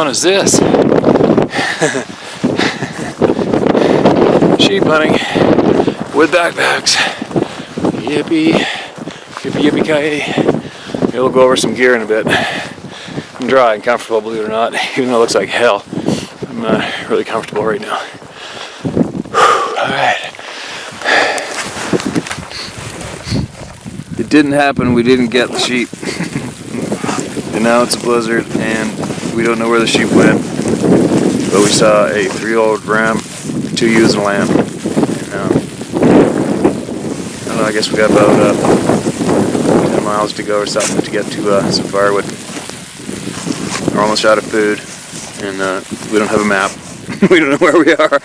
fun is this? Sheep hunting with backpacks. Yippee, yippee, yippee ki-yay. Maybe we'll go over some gear in a bit. I'm dry and comfortable, believe it or not, even though it looks like hell. I'm really comfortable right now. Alright. It didn't happen, we didn't get the sheep. And now it's a blizzard and we don't know where the sheep went. But we saw a 3-year-old ram, 2 ewes and a lamb. And, I don't know, I guess we got about 10 miles to go or something to get to some firewood. We're almost out of food and we don't have a map. We don't know where we are.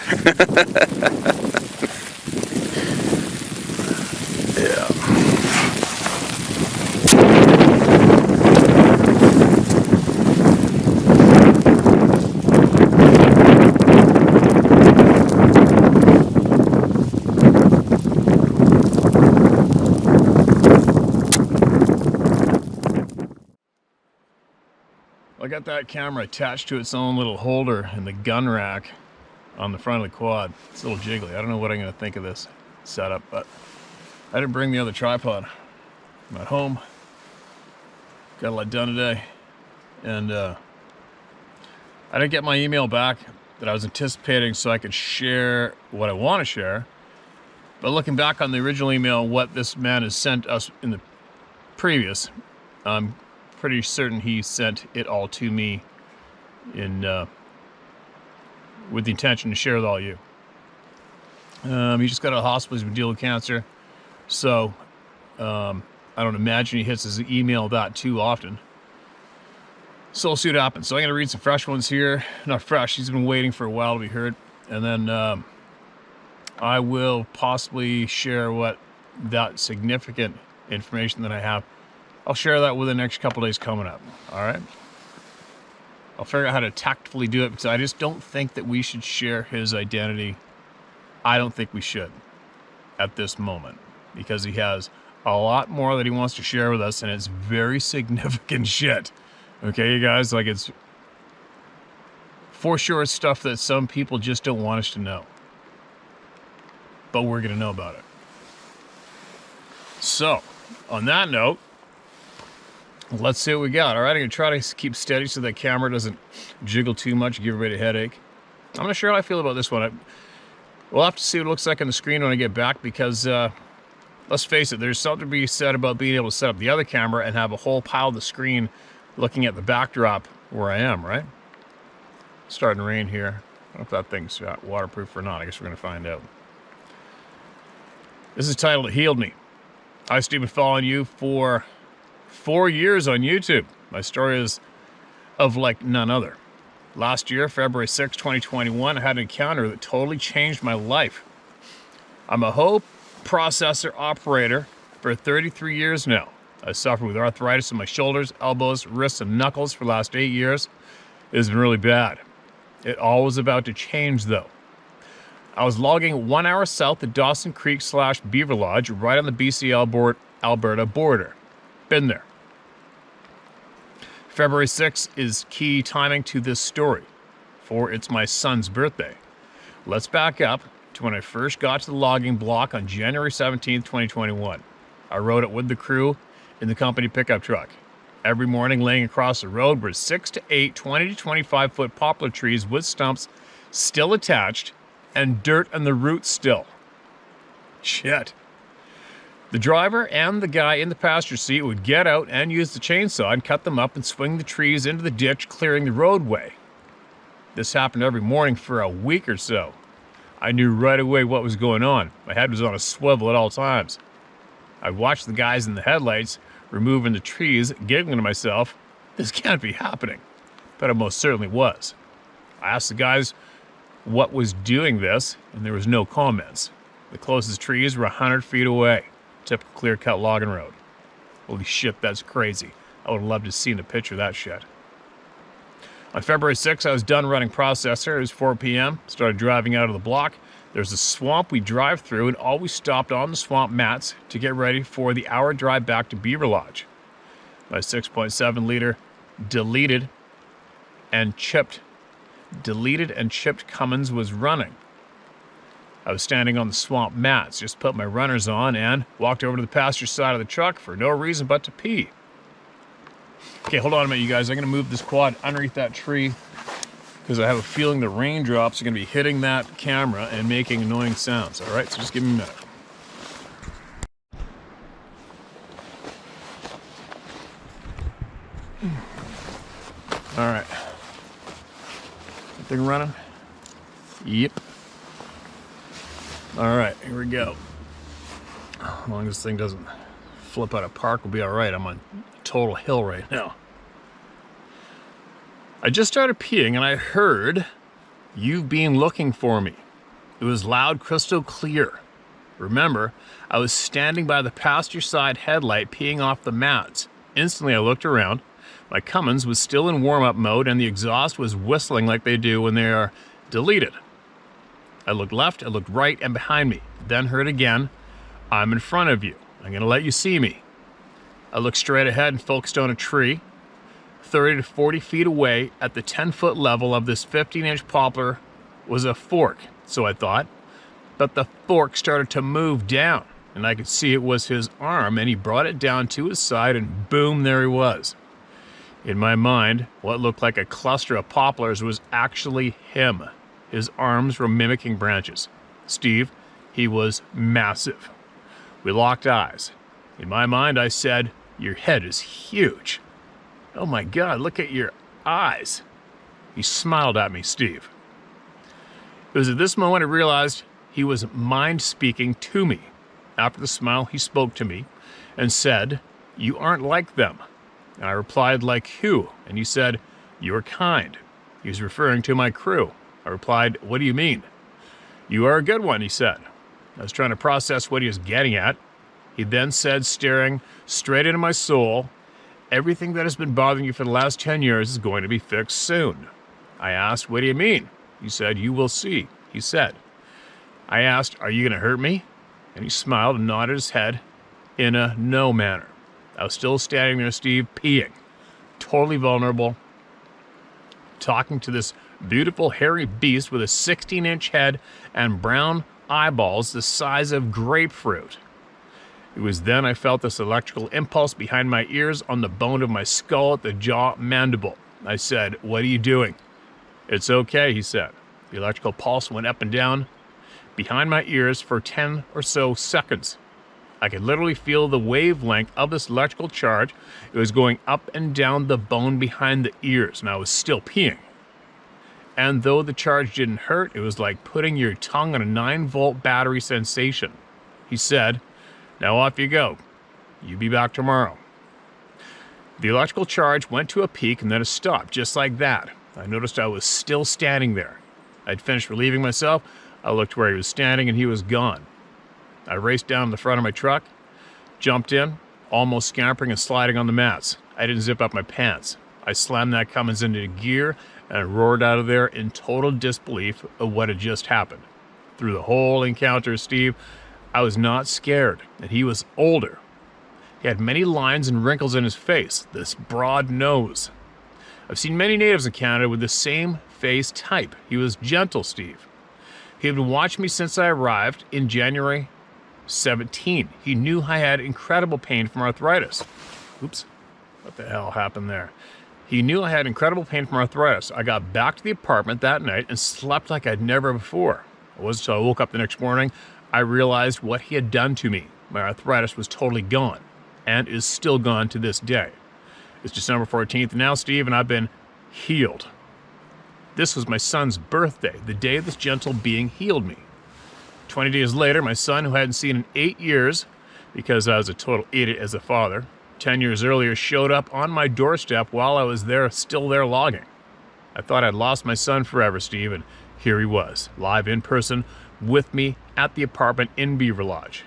Yeah. I got that camera attached to its own little holder in the gun rack on the front of the quad. It's a little jiggly. I don't know what I'm going to think of this setup, but I didn't bring the other tripod. I'm at home. Got a lot done today. And I didn't get my email back that I was anticipating so I could share what I want to share. But looking back on the original email, what this man has sent us in the previous, I'm pretty certain he sent it all to me in with the intention to share with all you. He just got out of the hospital. He's been dealing with cancer, so I don't imagine he hits his email that too often. So we'll see what happens. So I'm going to read some fresh ones here. Not fresh, he's been waiting for a while to be heard. And then I will possibly share what that significant information that I have. I'll share that with the next couple days coming up. All right. I'll figure out how to tactfully do it because I just don't think that we should share his identity. I don't think we should at this moment because he has a lot more that he wants to share with us and it's very significant shit. Okay, you guys, like it's for sure stuff that some people just don't want us to know. But we're going to know about it. So, on that note, let's see what we got. All right, I'm going to try to keep steady so that camera doesn't jiggle too much, give everybody a headache. I'm not sure how I feel about this one. We'll have to see what it looks like on the screen when I get back because, let's face it, there's something to be said about being able to set up the other camera and have a whole pile of the screen looking at the backdrop where I am, right? It's starting to rain here. I don't know if that thing's waterproof or not. I guess we're going to find out. This is titled, It Healed Me. I've been following you for 4 years on YouTube. My story is of like none other. Last year, February 6, 2021, I had an encounter that totally changed my life. I'm a hoe processor operator for 33 years now. I suffered with arthritis in my shoulders, elbows, wrists, and knuckles for the last 8 years. It has been really bad. It all was about to change though. I was logging 1 hour south of Dawson Creek / Beaver Lodge, right on the BC-Alberta border. Been there. February 6th is key timing to this story, for it's my son's birthday. Let's back up to when I first got to the logging block on January 17th, 2021. I rode it with the crew in the company pickup truck. Every morning laying across the road were 6 to 8 20 to 25 foot poplar trees with stumps still attached and dirt on the roots still. Shit. The driver and the guy in the passenger seat would get out and use the chainsaw and cut them up and swing the trees into the ditch, clearing the roadway. This happened every morning for a week or so. I knew right away what was going on. My head was on a swivel at all times. I watched the guys in the headlights removing the trees, giggling to myself, this can't be happening. But it most certainly was. I asked the guys what was doing this, and there was no comments. The closest trees were 100 feet away. Typical clear-cut logging road. Holy shit, that's crazy. I would have loved to have seen a picture of that shit. On February 6th, I was done running processor. It was 4 p.m. Started driving out of the block. There's a swamp we drive through and always stopped on the swamp mats to get ready for the hour drive back to Beaver Lodge. My 6.7 liter deleted and chipped, deleted and chipped Cummins was running. I was standing on the swamp mats, just put my runners on and walked over to the passenger side of the truck for no reason but to pee. Okay, hold on a minute, you guys. I'm going to move this quad underneath that tree because I have a feeling the raindrops are going to be hitting that camera and making annoying sounds. All right, so just give me a minute. All right. That thing running? Yep. All right, here we go. As long as this thing doesn't flip out of park, we'll be all right. I'm on a total hill right now. I just started peeing and I heard, "You've been looking for me." It was loud, crystal clear. Remember, I was standing by the passenger side headlight peeing off the mats. Instantly, I looked around. My Cummins was still in warm-up mode and the exhaust was whistling like they do when they are deleted. I looked left, I looked right, and behind me. Then heard again, "I'm in front of you. I'm going to let you see me." I looked straight ahead and focused on a tree, 30 to 40 feet away at the 10-foot level of this 15-inch poplar was a fork, so I thought. But the fork started to move down, and I could see it was his arm, and he brought it down to his side, and boom, there he was. In my mind, what looked like a cluster of poplars was actually him. His arms were mimicking branches. Steve, he was massive. We locked eyes. In my mind, I said, "Your head is huge. Oh my God, look at your eyes." He smiled at me, Steve. It was at this moment I realized he was mind speaking to me. After the smile, he spoke to me and said, "You aren't like them." And I replied, "Like who?" And he said, "You're kind." He was referring to my crew. I replied, "What do you mean?" "You are a good one," he said. I was trying to process what he was getting at. He then said, staring straight into my soul, "Everything that has been bothering you for the last 10 years is going to be fixed soon." I asked, "What do you mean?" He said, "You will see," he said. I asked, "Are you going to hurt me?" And he smiled and nodded his head in a no manner. I was still standing there, Steve, peeing, totally vulnerable, talking to this beautiful hairy beast with a 16-inch head and brown eyeballs the size of grapefruit. It was then I felt this electrical impulse behind my ears on the bone of my skull at the jaw mandible. I said, "What are you doing?" "It's okay," he said. The electrical pulse went up and down behind my ears for 10 or so seconds. I could literally feel the wavelength of this electrical charge. It was going up and down the bone behind the ears, and I was still peeing. And though the charge didn't hurt, it was like putting your tongue on a 9-volt battery sensation. He said, "Now off you go. You be back tomorrow." The electrical charge went to a peak and then it stopped, just like that. I noticed I was still standing there. I'd finished relieving myself. I looked where he was standing and he was gone. I raced down to the front of my truck, jumped in, almost scampering and sliding on the mats. I didn't zip up my pants. I slammed that Cummins into gear and roared out of there in total disbelief of what had just happened. Through the whole encounter, Steve, I was not scared, and he was older. He had many lines and wrinkles in his face, this broad nose. I've seen many natives in Canada with the same face type. He was gentle, Steve. He had been watching me since I arrived in January 17. He knew I had incredible pain from arthritis. Oops, what the hell happened there? He knew I had incredible pain from arthritis. I got back to the apartment that night and slept like I'd never before. It wasn't until I woke up the next morning I realized what he had done to me. My arthritis was totally gone, and is still gone to this day. It's December 14th now, Steve, and I've been healed. This was my son's birthday, the day this gentle being healed me. 20 days later, my son, who I hadn't seen in 8 years, because I was a total idiot as a father, 10 years earlier, showed up on my doorstep while I was still there logging. I thought I'd lost my son forever, Steve, and here he was, live in person, with me at the apartment in Beaver Lodge.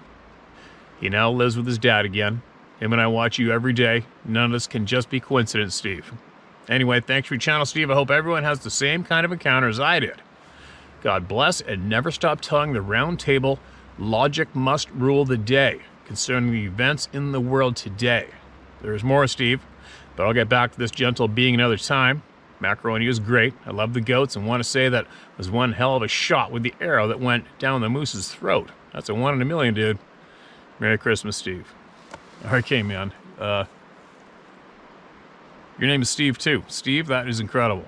He now lives with his dad again. Him and I watch you every day. None of this can just be coincidence, Steve. Anyway, thanks for your channel, Steve. I hope everyone has the same kind of encounter as I did. God bless, and never stop telling the round table, logic must rule the day concerning the events in the world today. There's more, Steve, but I'll get back to this gentle being another time. Macaroni was great. I love the goats and want to say that was one hell of a shot with the arrow that went down the moose's throat. That's a 1 in a million, dude. Merry Christmas, Steve. Okay, man. Your name is Steve, too. Steve, that is incredible.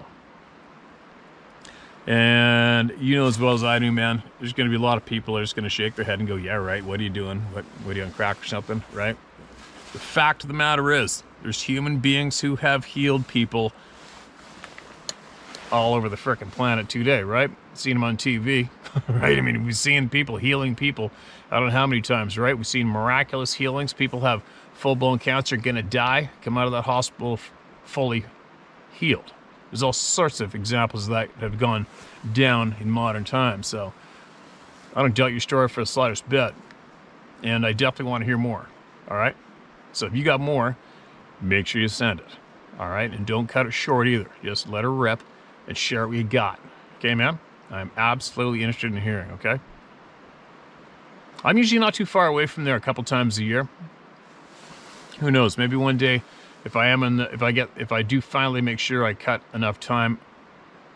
And you know as well as I do, man, there's going to be a lot of people that are just going to shake their head and go, yeah, right, what are you doing? What are you on crack or something, right? The fact of the matter is, there's human beings who have healed people all over the frickin' planet today, right? Seen them on TV, right? I mean, we've seen people healing people. I don't know how many times, right? We've seen miraculous healings. People have full-blown cancer, gonna die, come out of that hospital fully healed. There's all sorts of examples of that have gone down in modern times. So I don't doubt your story for the slightest bit. And I definitely want to hear more. All right? So if you got more, make sure you send it. All right? And don't cut it short either. Just let her rip and share what you got. Okay, man? I'm absolutely interested in hearing, okay? I'm usually not too far away from there a couple times a year. Who knows? Maybe one day, if I do finally make sure I cut enough time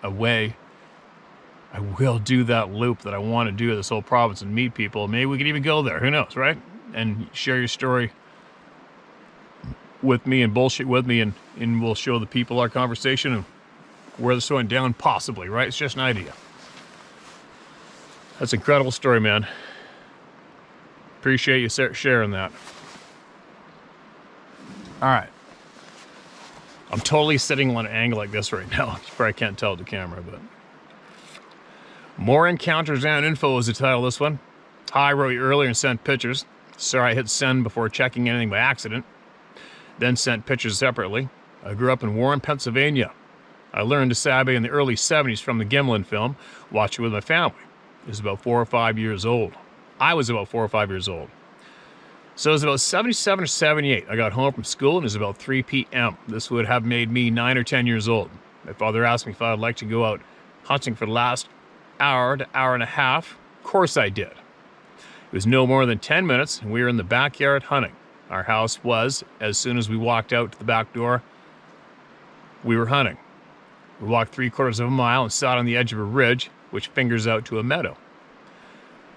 away, I will do that loop that I want to do this whole province and meet people. Maybe we could even go there. Who knows, right? And share your story with me and bullshit with me, and we'll show the people our conversation and where this went down, possibly, right? It's just an idea. That's an incredible story, man. Appreciate you sharing that. All right. I'm totally sitting on an angle like this right now. You probably can't tell the camera, but... More encounters and info is the title of this one. Hi, I wrote you earlier and sent pictures. Sorry I hit send before checking anything by accident. Then sent pictures separately. I grew up in Warren, Pennsylvania. I learned to sabe in the early 70s from the Gimlin film, watched it with my family. I was about 4 or 5 years old. So it was about 77 or 78. I got home from school and it was about 3 p.m. This would have made me 9 or 10 years old. My father asked me if I'd like to go out hunting for the last hour to hour and a half. Of course I did. It was no more than 10 minutes and we were in the backyard hunting. Our house was, as soon as we walked out to the back door, we were hunting. We walked 3/4 of a mile and sat on the edge of a ridge, which fingers out to a meadow.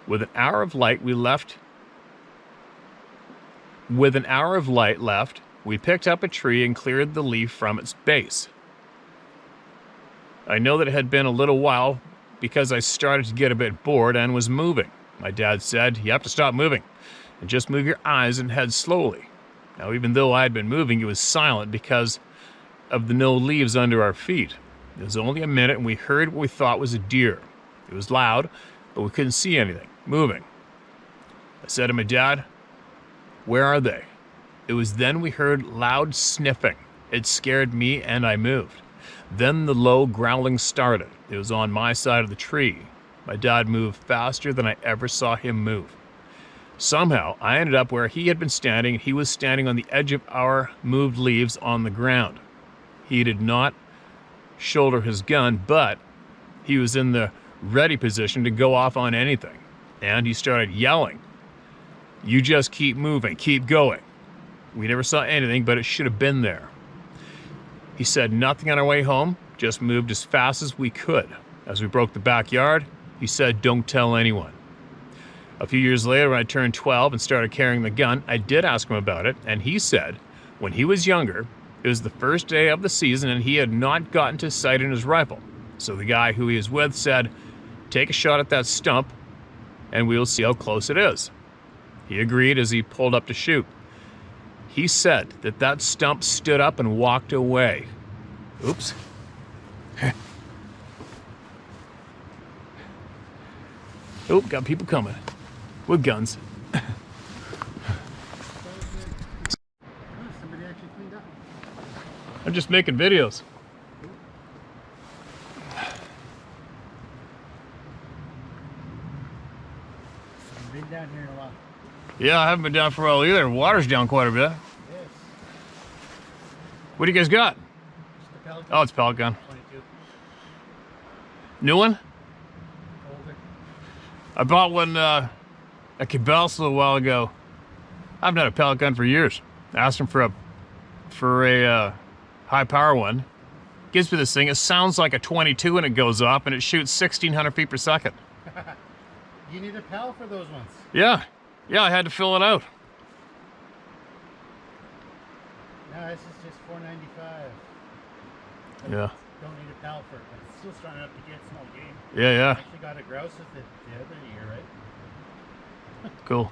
With an hour of light left, we picked up a tree and cleared the leaf from its base. I know that it had been a little while because I started to get a bit bored and was moving. My dad said, you have to stop moving and just move your eyes and head slowly. Now, even though I had been moving, it was silent because of the no leaves under our feet. It was only a minute and we heard what we thought was a deer. It was loud, but we couldn't see anything moving. I said to my dad, where are they? It was then we heard loud sniffing. It scared me and I moved. Then the low growling started. It was on my side of the tree. My dad moved faster than I ever saw him move. Somehow, I ended up where he had been standing, and he was standing on the edge of our moved leaves on the ground. He did not shoulder his gun, but he was in the ready position to go off on anything. And he started yelling, you just keep moving, keep going. We never saw anything, but it should have been there. He said nothing on our way home, just moved as fast as we could. As we broke the backyard, he said, don't tell anyone. A few years later, when I turned 12 and started carrying the gun, I did ask him about it, and he said when he was younger, it was the first day of the season and he had not gotten to sight in his rifle. So the guy who he was with said, take a shot at that stump and we'll see how close it is. He agreed as he pulled up to shoot. He said that that stump stood up and walked away. Oops. Oh, got people coming with guns. I'm just making videos. Been down here a lot. Yeah, I haven't been down for a while either. Water's down quite a bit. Yes. What do you guys got? Just a pellet gun. Oh, it's pellet gun. 22. New one? Older. I bought one at Cabela's a little while ago. I haven't had a pellet gun for years. I asked him for a high power one. gives me this thing. It sounds like a 22 when it goes off, and it shoots 1,600 feet per second. You need a PAL for those ones. Yeah. Yeah, I had to fill it out. No, this is just $4.95. Yeah. Don't need a PAL for it, but it's still strong enough to get small game. Yeah, I yeah. actually got a grouse with it the other year, right? Cool.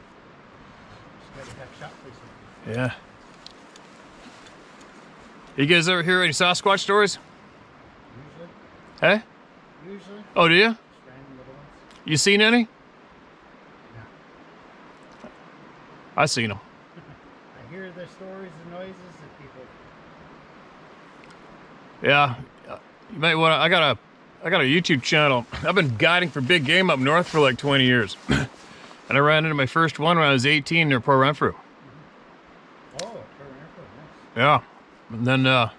Just got to have shot placement. Yeah. You guys ever hear any Sasquatch stories? Usually. Hey? Usually. Oh, do you? Just random little ones. You seen any? No. I seen them. I hear the stories and noises of people. Yeah. You might want to. I got a YouTube channel. I've been guiding for big game up north for like 20 years. And I ran into my first one when I was 18 near Port Renfrew. Oh, for nice. Yeah. And then I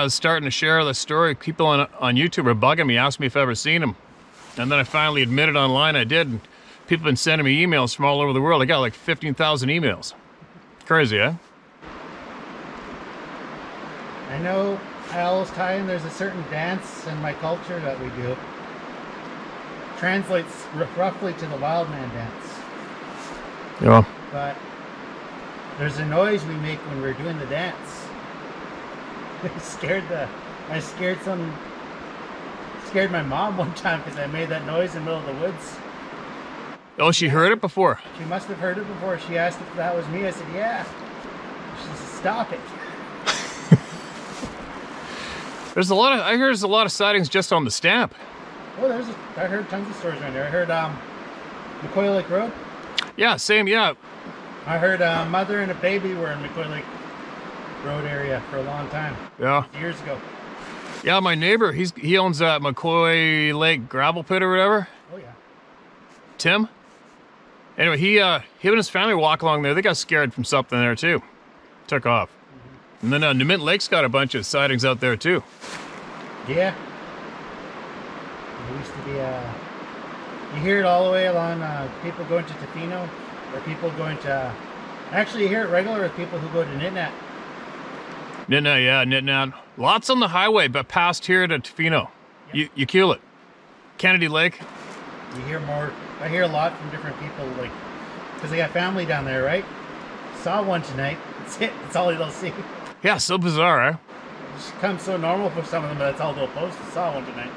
was starting to share the story. People on YouTube were bugging me, asking me if I ever seen him. And then I finally admitted online I did. And people have been sending me emails from all over the world. I got like 15,000 emails. Crazy, eh? I know I always tie in there's a certain dance in my culture that we do. Translates roughly to the wild man dance. Yeah. But there's a noise we make when we're doing the dance. I scared my mom one time because I made that noise in the middle of the woods. Oh, she heard it before. She must have heard it before. She asked if that was me. I said, yeah. She said, stop it. I hear there's a lot of sightings just on the stamp. Oh, I heard tons of stories around there. I heard McCoy Lake Road. Yeah, same, yeah. I heard a mother and a baby were in McCoy Lake Road area for a long time. Yeah. Years ago. Yeah, my neighbor, he owns that McCoy Lake gravel pit or whatever. Oh yeah. Tim. Anyway, him and his family walk along there. They got scared from something there too. Took off. And then Nemint Lake's got a bunch of sightings out there too. Yeah. There used to be you hear it all the way along people going to Tofino or people going to actually you hear it regular with people who go to Nitnat. Nitnat, yeah, Nitnat. Lots on the highway, but past here to Tofino. Yep. You kill it. Kennedy Lake. You hear more. I hear a lot from different people, like, because they got family down there, right? Saw one tonight. That's it. That's all they'll see. Yeah, so bizarre, eh? It's come so normal for some of them, but that's all they'll post. Saw one tonight.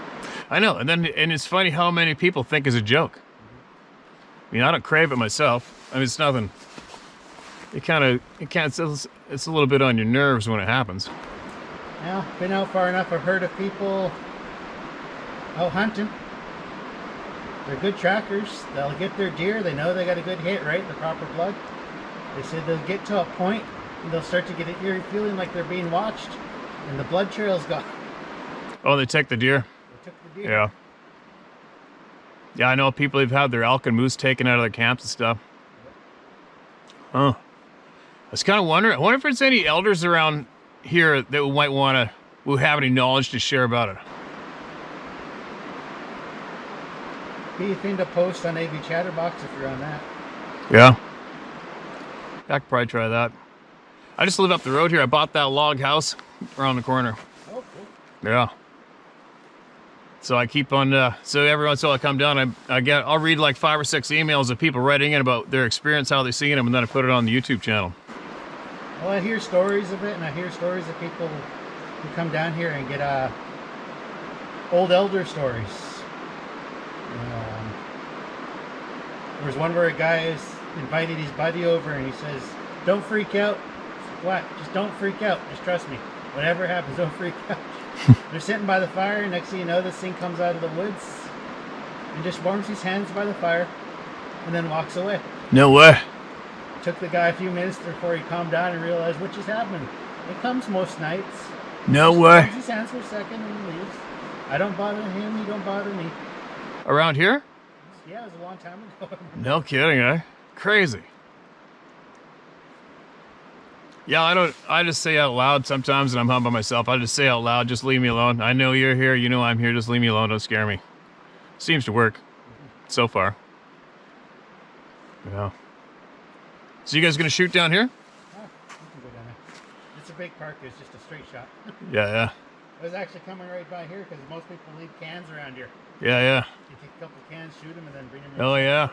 I know, and it's funny how many people think it's a joke. I mean, I don't crave it myself. I mean, it's nothing. It's a little bit on your nerves when it happens. Now, been out far enough. I've heard of people out hunting. They're good trackers. They'll get their deer. They know they got a good hit, right? The proper plug. They said they'll get to a point and they'll start to get an eerie feeling like they're being watched, and the blood trail's gone. Oh, they take the deer? They took the deer. Yeah. Yeah, I know people who've had their elk and moose taken out of their camps and stuff. Huh. I was kind of wondering. I wonder if there's any elders around here that might want to, who have any knowledge to share about it. Be a thing to post on AV Chatterbox if you're on that. Yeah. I could probably try that. I just live up the road here. I bought that log house around the corner. Oh, cool. Yeah. So I keep on, so every once in a while I come down, I'll read like 5 or 6 emails of people writing in about their experience, how they've seen them, and then I put it on the YouTube channel. Well, I hear stories of it, and I hear stories of people who come down here and get old elder stories. There was one where a guy invited his buddy over, and he says, "Don't freak out." I said, "What? Just don't freak out. Just trust me. Whatever happens, don't freak out." They're sitting by the fire, and next thing you know, this thing comes out of the woods and just warms his hands by the fire and then walks away. No way. Took the guy a few minutes before he calmed down and realized what just happened. It comes most nights. No Just way. warms his hands for a second and leaves. I don't bother him, he don't bother me. Around here? Yeah, it was a long time ago. No kidding, eh? Crazy. Yeah, I just say out loud sometimes, and I'm home by myself. I just say out loud, just leave me alone. I know you're here, you know I'm here, just leave me alone, don't scare me. Seems to work. So far. Yeah. So you guys gonna shoot down here? Oh, we can go down there. big park. It's just a straight shot. Yeah. I was actually coming right by here because most people leave cans around here. Yeah. You take a couple cans, shoot them, and then bring them in. Oh, yeah.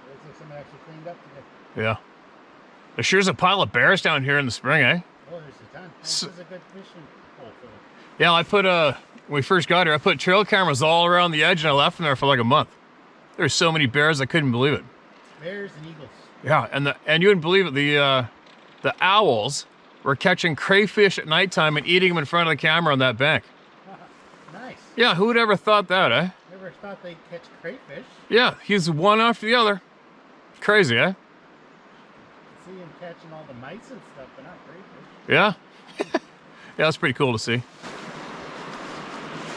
Looks like someone actually cleaned up today. Yeah. There sure is a pile of bears down here in the spring, eh? Oh, there's a ton. This is a good fishing hole for them. Yeah, I put, when we first got here, I put trail cameras all around the edge and I left them there for like a month. There's so many bears, I couldn't believe it. Bears and eagles. Yeah, and you wouldn't believe it, the owls were catching crayfish at nighttime and eating them in front of the camera on that bank. Nice. Yeah, who would ever thought that, eh? Never thought they'd catch crayfish. Yeah, he's one after the other. Crazy, eh? See him catching all the mice and stuff, but not crayfish. Yeah. Yeah, that's pretty cool to see.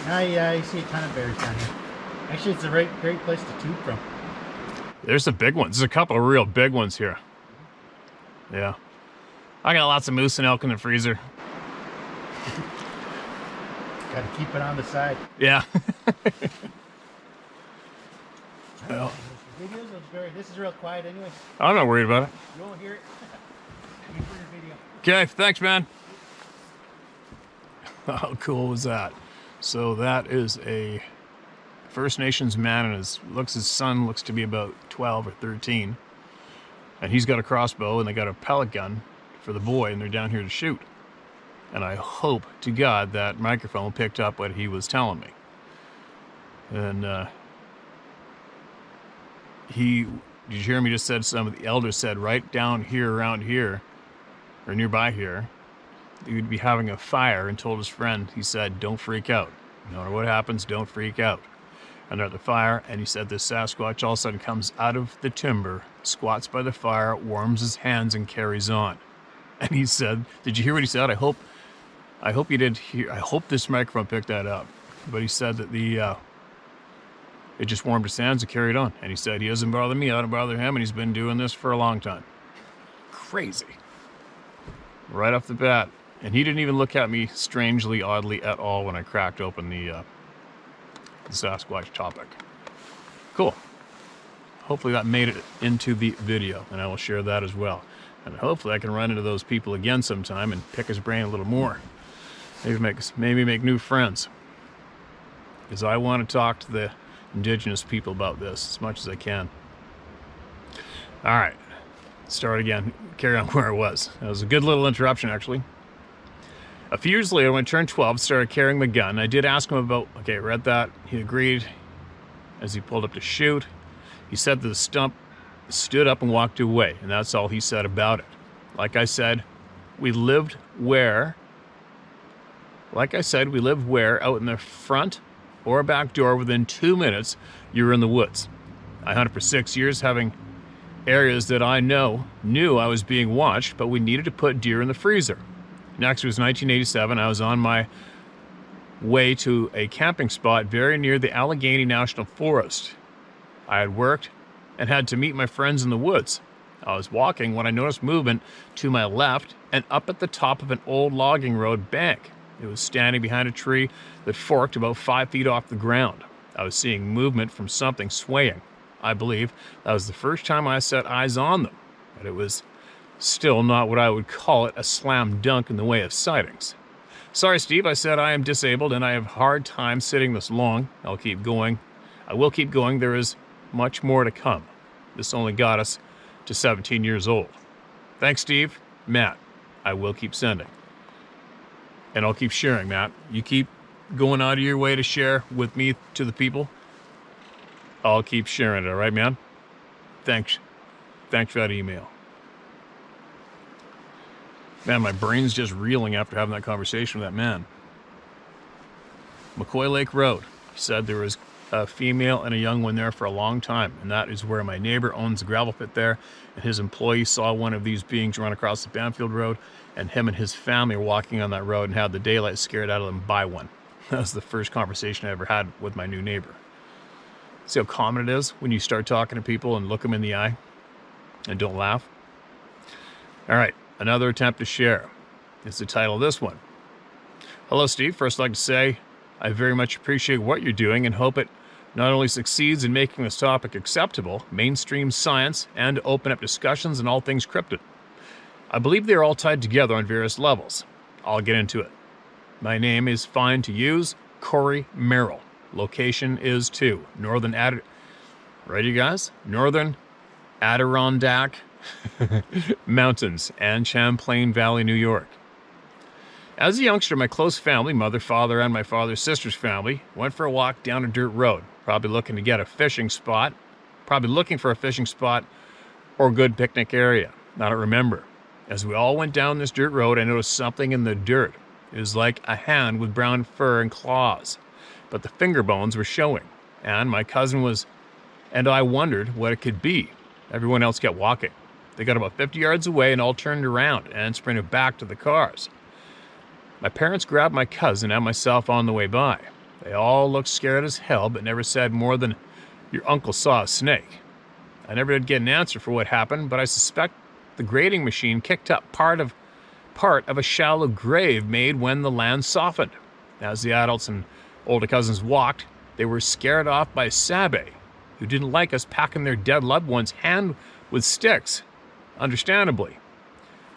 Yeah, you see a ton of bears down here. Actually, it's a great place to tube from. There's some big ones. There's a couple of real big ones here. Yeah. I got lots of moose and elk in the freezer. Got to keep it on the side. Yeah. Well, This is real quiet anyway. I'm not worried about it. You won't hear it. Wait for your video. Okay, thanks, man. How cool was that? So that is a First Nations man, and his son looks to be about 12 or 13. And he's got a crossbow, and they got a pellet gun for the boy, and they're down here to shoot. And I hope to God that microphone picked up what he was telling me. And did you hear me just said some of the elders said right down here, around here, or nearby here, he would be having a fire, and told his friend, he said, don't freak out. No matter what happens, don't freak out. And they're at the fire, and he said this Sasquatch all of a sudden comes out of the timber, squats by the fire, warms his hands, and carries on. And he said, did you hear what he said? I hope you did hear. I hope this microphone picked that up. But he said that it just warmed his hands and carried on. And he said, he doesn't bother me, I don't bother him, and he's been doing this for a long time. Crazy. Right off the bat. And he didn't even look at me strangely, oddly at all when I cracked open the Sasquatch topic. Cool. Hopefully that made it into the video, and I will share that as well. And hopefully I can run into those people again sometime and pick his brain a little more. Maybe make new friends. Because I want to talk to the indigenous people about this as much as I can. All right. Start again. Carry on where I was. That was a good little interruption, actually. A few years later, when I turned 12, started carrying my gun. I did ask him about, okay, read that. He agreed as he pulled up to shoot. He said that the stump stood up and walked away, and that's all he said about it. Like I said, we lived where, out in the front or back door within 2 minutes, you were in the woods. I hunted for 6 years, having areas that I knew I was being watched, but we needed to put deer in the freezer. Next was 1987. I was on my way to a camping spot very near the Allegheny National Forest. I had worked and had to meet my friends in the woods. I was walking when I noticed movement to my left and up at the top of an old logging road bank. It was standing behind a tree that forked about 5 feet off the ground. I was seeing movement from something swaying. I believe that was the first time I set eyes on them, but it was still not what I would call it a slam dunk in the way of sightings. Sorry, Steve, I said I am disabled and I have a hard time sitting this long. I'll keep going. I will keep going. There is much more to come. This only got us to 17 years old. Thanks, Steve. Matt, I will keep sending. And I'll keep sharing, Matt. You keep going out of your way to share with me to the people. I'll keep sharing it, all right, man? Thanks. Thanks for that email. Man, my brain's just reeling after having that conversation with that man. McCoy Lake Road. He said there was a female and a young one there for a long time, and that is where my neighbor owns a gravel pit there, and his employee saw one of these beings run across the Banfield Road, and him and his family were walking on that road and had the daylight scared out of them by one. That was the first conversation I ever had with my new neighbor. See how common it is when you start talking to people and look them in the eye and don't laugh? All right. Another attempt to share. It's the title of this one. Hello, Steve. First, I'd like to say I very much appreciate what you're doing and hope it not only succeeds in making this topic acceptable, mainstream science, and open up discussions on all things cryptid. I believe they are all tied together on various levels. I'll get into it. My name is fine to use, Corey Merrill. Location is to Northern Adirondack Mountains and Champlain Valley, New York. As a youngster, my close family, mother, father, and my father's sister's family, went for a walk down a dirt road, probably looking for a fishing spot or a good picnic area. I don't remember. As we all went down this dirt road, I noticed something in the dirt. It was like a hand with brown fur and claws, but the finger bones were showing, and my cousin and I wondered what it could be. Everyone else kept walking. They got about 50 yards away and all turned around and sprinted back to the cars. My parents grabbed my cousin and myself on the way by. They all looked scared as hell, but never said more than, "Your uncle saw a snake." I never did get an answer for what happened, but I suspect the grading machine kicked up part of a shallow grave made when the land softened. As the adults and older cousins walked, they were scared off by Sabe, who didn't like us packing their dead loved one's hand with sticks, understandably.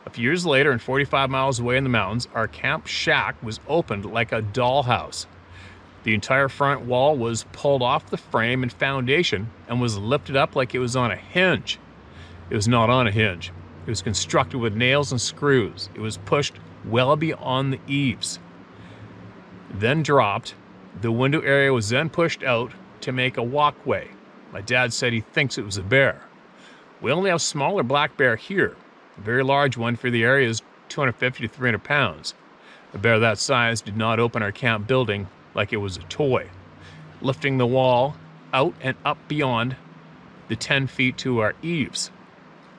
A few years later, and 45 miles away in the mountains, our camp shack was opened like a dollhouse. The entire front wall was pulled off the frame and foundation and was lifted up like it was on a hinge. It was not on a hinge. It was constructed with nails and screws. It was pushed well beyond the eaves, then dropped. The window area was then pushed out to make a walkway. My dad said he thinks it was a bear. We only have smaller black bear here. A very large one for the area is 250 to 300 pounds. A bear that size did not open our camp building like it was a toy, lifting the wall out and up beyond the 10 feet to our eaves.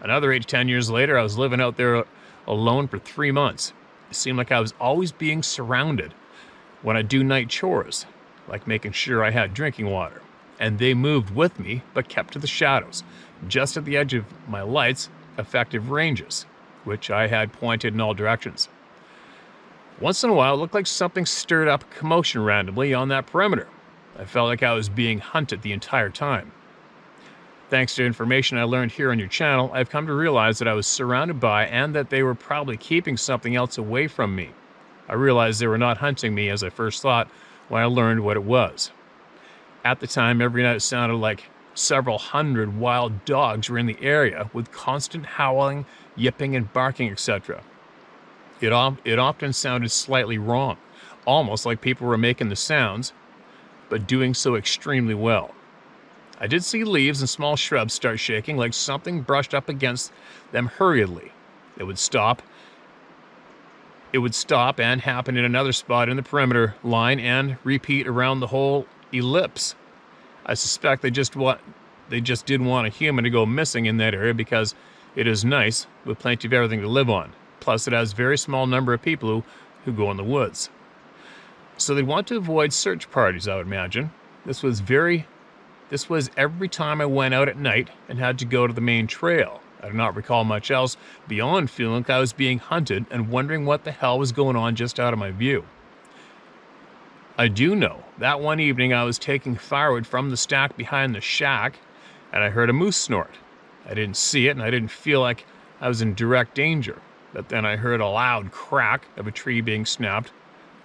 Another 8 to 10 years later, I was living out there alone for 3 months. It seemed like I was always being surrounded when I do night chores, like making sure I had drinking water. And they moved with me, but kept to the shadows, just at the edge of my light's effective ranges, which I had pointed in all directions. Once in a while, it looked like something stirred up commotion randomly on that perimeter. I felt like I was being hunted the entire time. Thanks to information I learned here on your channel, I've come to realize that I was surrounded by and that they were probably keeping something else away from me. I realized they were not hunting me as I first thought when I learned what it was. At the time, every night it sounded like several hundred wild dogs were in the area with constant howling, yipping, and barking, etc. It often sounded slightly wrong, almost like people were making the sounds, but doing so extremely well. I did see leaves and small shrubs start shaking like something brushed up against them hurriedly. It would stop and happen in another spot in the perimeter line and repeat around the whole ellipse. I suspect they just didn't want a human to go missing in that area because it is nice with plenty of everything to live on. Plus, it has a very small number of people who go in the woods. So they want to avoid search parties, I would imagine. This was every time I went out at night and had to go to the main trail. I do not recall much else beyond feeling like I was being hunted and wondering what the hell was going on just out of my view. I do know that one evening I was taking firewood from the stack behind the shack and I heard a moose snort. I didn't see it and I didn't feel like I was in direct danger. But then I heard a loud crack of a tree being snapped,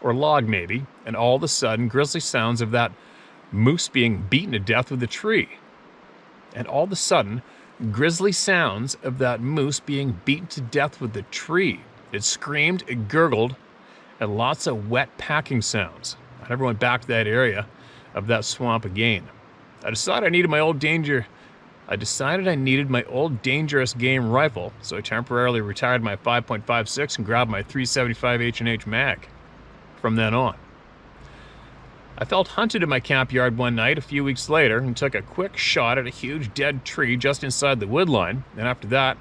or log maybe, and all of a sudden grisly sounds of that moose being beaten to death with a tree. And all of a sudden, grisly sounds of that moose being beaten to death with the tree. It screamed, it gurgled, and lots of wet packing sounds. I never went back to that area of that swamp again. I decided I needed my old dangerous game rifle, so I temporarily retired my 5.56 and grabbed my 375 H&H mag. From then on, I felt hunted in my camp yard one night a few weeks later and took a quick shot at a huge dead tree just inside the wood line, and after that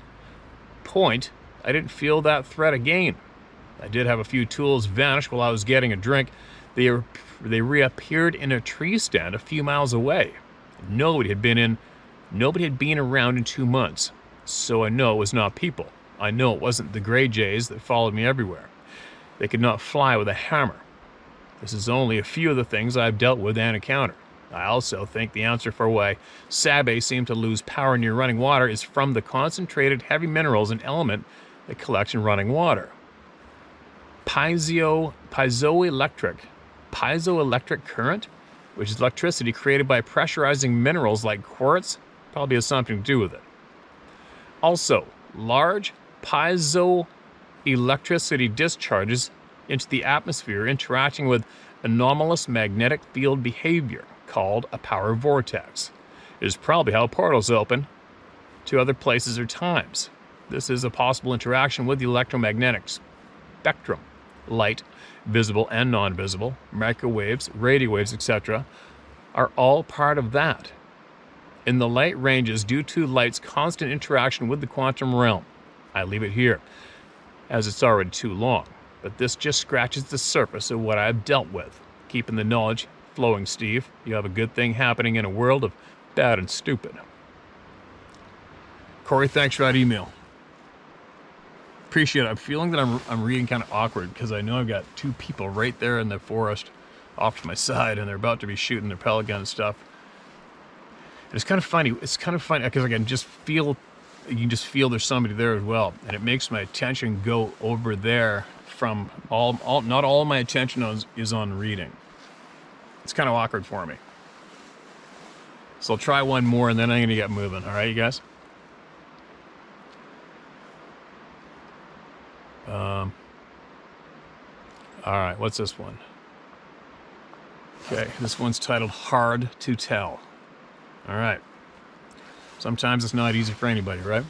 point, I didn't feel that threat again. I did have a few tools vanish while I was getting a drink. They reappeared in a tree stand a few miles away. Nobody had been around in 2 months, so I know it was not people. I know it wasn't the gray jays that followed me everywhere. They could not fly with a hammer. This is only a few of the things I've dealt with and encountered. I also think the answer for why Sabe seemed to lose power near running water is from the concentrated heavy minerals and element that collects in running water. Piezoelectric current, which is electricity created by pressurizing minerals like quartz, probably has something to do with it. Also, large piezoelectricity discharges into the atmosphere interacting with anomalous magnetic field behavior called a power vortex. It is probably how portals open to other places or times. This is a possible interaction with the electromagnetic spectrum. Light, visible and non-visible, microwaves, radio waves, etc. are all part of that. In the light ranges due to light's constant interaction with the quantum realm. I leave it here, as it's already too long, but this just scratches the surface of what I've dealt with. Keeping the knowledge flowing, Steve. You have a good thing happening in a world of bad and stupid. Corey, thanks for that email. Appreciate it. I'm feeling that I'm reading kind of awkward because I know I've got two people right there in the forest off to my side, and they're about to be shooting their pellet gun and stuff. And it's kind of funny. It's kind of funny because I can just feel, you can just feel there's somebody there as well, and it makes my attention go over there from not all of my attention is on reading. It's kind of awkward for me. So I'll try one more, and then I'm going to get moving. All right, you guys? All right, what's this one? Okay, this one's titled Hard to Tell. All right. Sometimes it's not easy for anybody, right?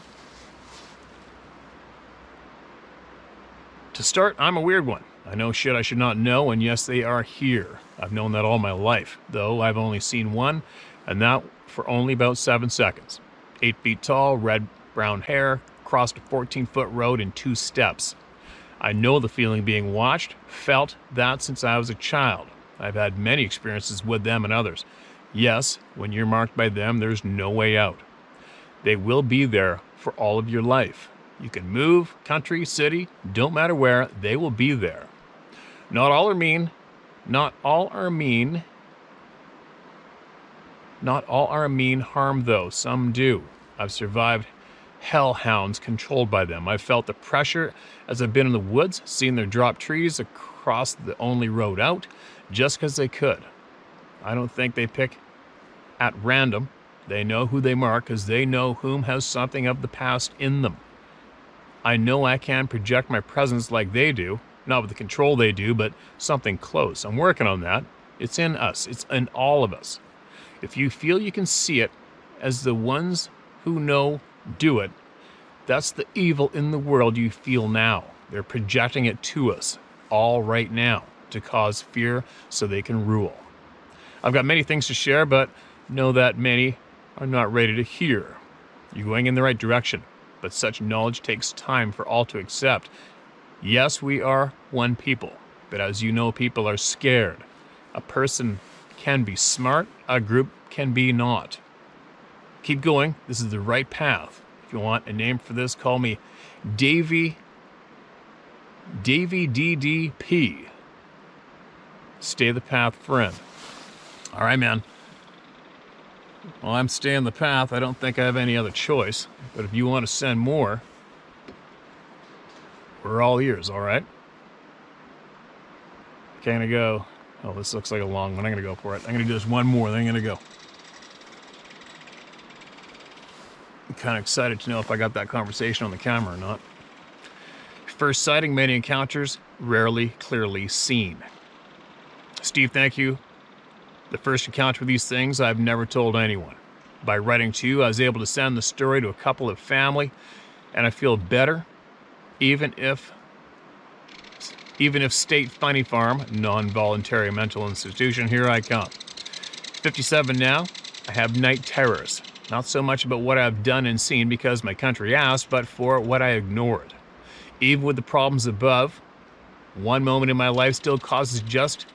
To start, I'm a weird one. I know shit I should not know, and yes, they are here. I've known that all my life, though I've only seen one, and that for only about 7 seconds. 8 feet tall, red-brown hair, crossed a 14-foot road in 2 steps. I know the feeling being watched, felt that since I was a child. I've had many experiences with them and others. Yes, when you're marked by them, there's no way out. They will be there for all of your life. You can move, country, city, don't matter where, they will be there. Not all are mean. Not all are mean harm, though. Some do. I've survived hellhounds controlled by them. I've felt the pressure as I've been in the woods, seen their drop trees across the only road out, just because they could. I don't think they pick at random. They know who they mark because they know whom has something of the past in them. I know I can project my presence like they do, not with the control they do, but something close. I'm working on that. It's in us. It's in all of us. If you feel you can see it as the ones who know do it, that's the evil in the world you feel now. They're projecting it to us all right now to cause fear so they can rule. I've got many things to share, but know that many are not ready to hear. You're going in the right direction, but such knowledge takes time for all to accept. Yes, we are one people, but as you know, people are scared. A person can be smart, a group can be not. Keep going. This is the right path. If you want a name for this, call me Davy DDP. Stay the path, friend. All right, man. Well, I'm staying the path. I don't think I have any other choice. But if you want to send more, we're all ears, all right? Okay, I'm going to go. Oh, this looks like a long one. I'm going to go for it. I'm going to do this one more, then I'm going to go. I'm kind of excited to know if I got that conversation on the camera or not. First sighting, many encounters, rarely clearly seen. Steve, thank you. The first encounter with these things I've never told anyone. By writing to you, I was able to send the story to a couple of family, and I feel better, even if State Funny Farm, non-voluntary mental institution, here I come. 57 now, I have night terrors. Not so much about what I've done and seen because my country asked, but for what I ignored. Even with the problems above, one moment in my life still causes just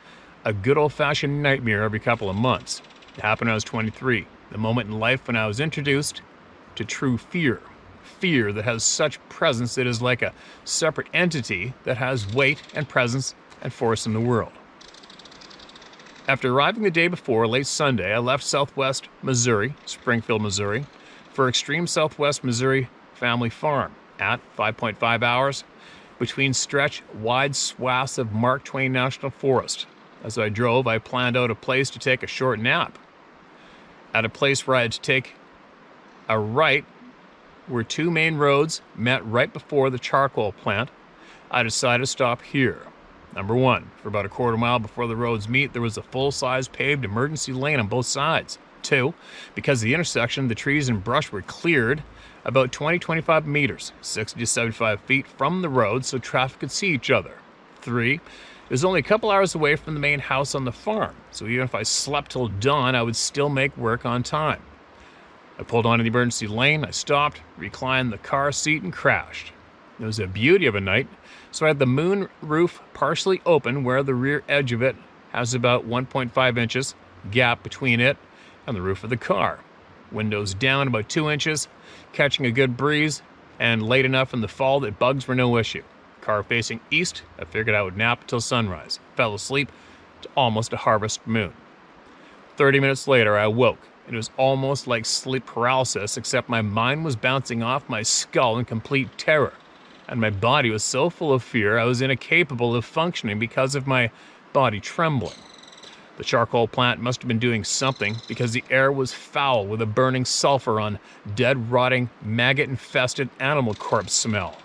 a good old-fashioned nightmare every couple of months. It happened when I was 23, the moment in life when I was introduced to true fear. Fear that has such presence that is like a separate entity that has weight and presence and force in the world. After arriving the day before, late Sunday, I left Southwest Missouri, Springfield, Missouri, for extreme Southwest Missouri family farm. at 5.5 hours between stretch wide swaths of Mark Twain National Forest. As I drove, I planned out a place to take a short nap. At a place where I had to take a right, where two main roads met right before the charcoal plant, I decided to stop here. Number one, for about a quarter mile before the roads meet, there was a full-size paved emergency lane on both sides. Two, because of the intersection, the trees and brush were cleared about 20-25 meters, 60 to 75 feet from the road so traffic could see each other. Three, it was only a couple hours away from the main house on the farm, so even if I slept till dawn, I would still make work on time. I pulled onto the emergency lane, I stopped, reclined the car seat, and crashed. It was a beauty of a night, so I had the moon roof partially open where the rear edge of it has about 1.5 inches gap between it and the roof of the car. Windows down about 2 inches, catching a good breeze, and late enough in the fall that bugs were no issue. Car facing east, I figured I would nap until sunrise. Fell asleep to almost a harvest moon. 30 minutes later, I awoke. It was almost like sleep paralysis, except my mind was bouncing off my skull in complete terror, and my body was so full of fear I was incapable of functioning because of my body trembling. The charcoal plant must have been doing something because the air was foul with a burning sulfur on dead, rotting, maggot-infested animal corpse smell.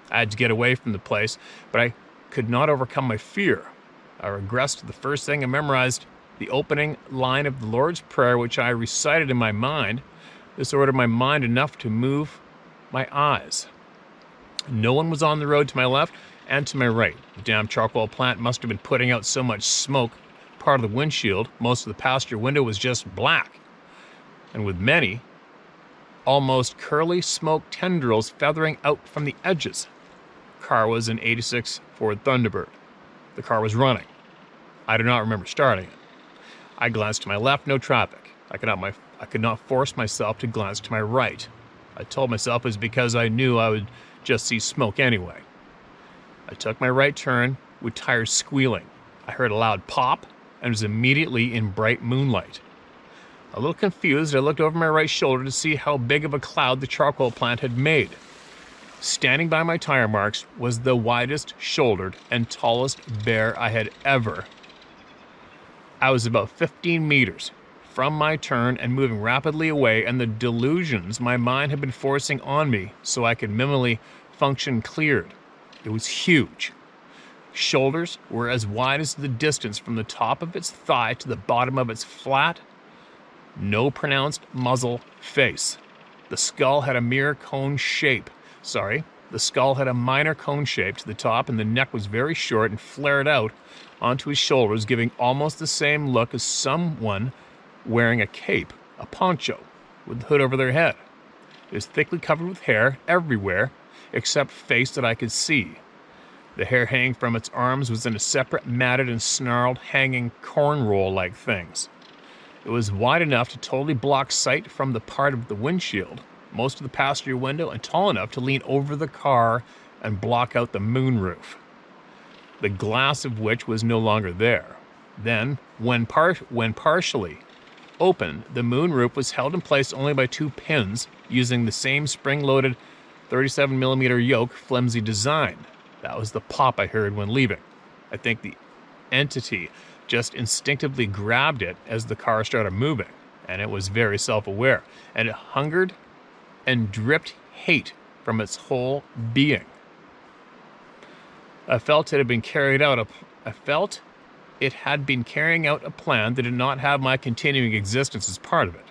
I had to get away from the place, but I could not overcome my fear. I regressed to the first thing I memorized, the opening line of the Lord's Prayer, which I recited in my mind. This ordered my mind enough to move my eyes. No one was on the road to my left and to my right. The damn charcoal plant must have been putting out so much smoke. Part of the windshield, most of the passenger window was just black, and with many, almost curly smoke tendrils feathering out from the edges. The car was an '86 Ford Thunderbird. The car was running. I do not remember starting it. I glanced to my left, no traffic. I could not force myself to glance to my right. I told myself it was because I knew I would just see smoke anyway. I took my right turn with tires squealing. I heard a loud pop and was immediately in bright moonlight. A little confused, I looked over my right shoulder to see how big of a cloud the charcoal plant had made. Standing by my tire marks was the widest shouldered and tallest bear I had ever. I was about 15 meters from my turn and moving rapidly away, and the delusions my mind had been forcing on me so I could minimally function cleared. It was huge. Shoulders were as wide as the distance from the top of its thigh to the bottom of its flat, no pronounced muzzle face. The skull had a minor cone shape to the top, and the neck was very short and flared out onto his shoulders, giving almost the same look as someone wearing a cape, a poncho, with the hood over their head. It was thickly covered with hair everywhere except face that I could see. The hair hanging from its arms was in a separate matted and snarled hanging cornrow-like things. It was wide enough to totally block sight from the part of the windshield, most of the passenger window, and tall enough to lean over the car and block out the moonroof, the glass of which was no longer there. Then, when partially open, the moonroof was held in place only by two pins using the same spring-loaded 37mm yoke flimsy design. That was the pop I heard when leaving. I think the entity just instinctively grabbed it as the car started moving, and it was very self-aware, and it hungered and dripped hate from its whole being. I felt it had been carrying out a plan that did not have my continuing existence as part of it.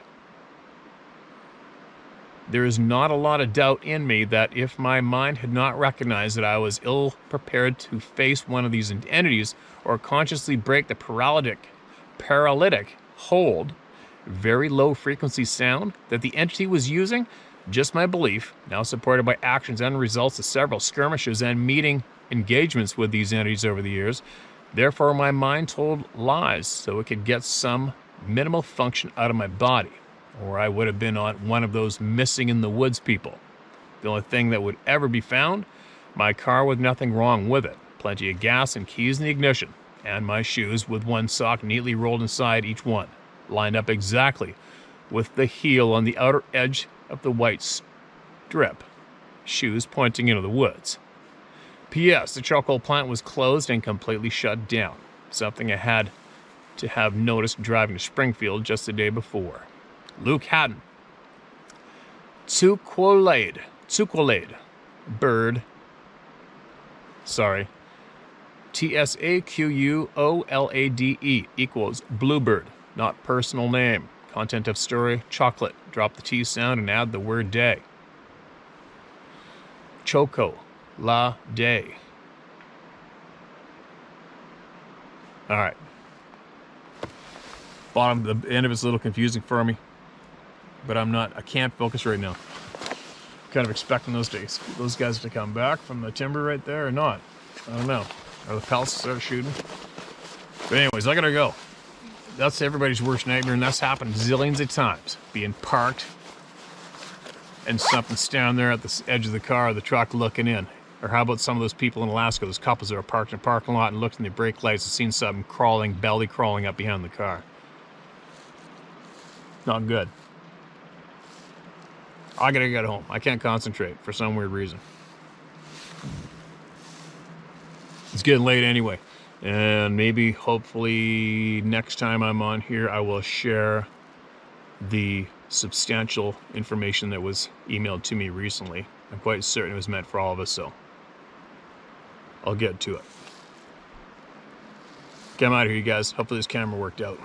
There is not a lot of doubt in me that if my mind had not recognized that I was ill prepared to face one of these entities or consciously break the paralytic hold, very low frequency sound that the entity was using, just my belief, now supported by actions and results of several skirmishes and meeting engagements with these entities over the years. Therefore, my mind told lies so it could get some minimal function out of my body, or I would have been on one of those missing in the woods people. The only thing that would ever be found, my car with nothing wrong with it, plenty of gas and keys in the ignition, and my shoes with one sock neatly rolled inside each one, lined up exactly with the heel on the outer edge of the white strip. shoes pointing into the woods. P.S. The charcoal plant was closed and completely shut down, something I had to have noticed driving to Springfield just the day before. Luke Hatton. Tsuquolade, bird. Sorry. TSAQUOLADE equals bluebird, not personal name. Content of story, chocolate. Drop the T sound and add the word day. Choco, la day. All right. Bottom, the end of it's a little confusing for me, but I can't focus right now. Kind of expecting those guys to come back from the timber right there or not. I don't know. Or the pellets start shooting. But anyways, I gotta go. That's everybody's worst nightmare, and that's happened zillions of times. Being parked and something standing there at the edge of the car or the truck looking in. Or how about some of those people in Alaska, those couples that are parked in a parking lot and looked in the brake lights and seen something belly crawling up behind the car. Not good. I gotta get home. I can't concentrate for some weird reason. It's getting late anyway. And maybe, hopefully, next time I'm on here, I will share the substantial information that was emailed to me recently. I'm quite certain it was meant for all of us, so I'll get to it. Okay, I'm out of here, you guys. Hopefully this camera worked out.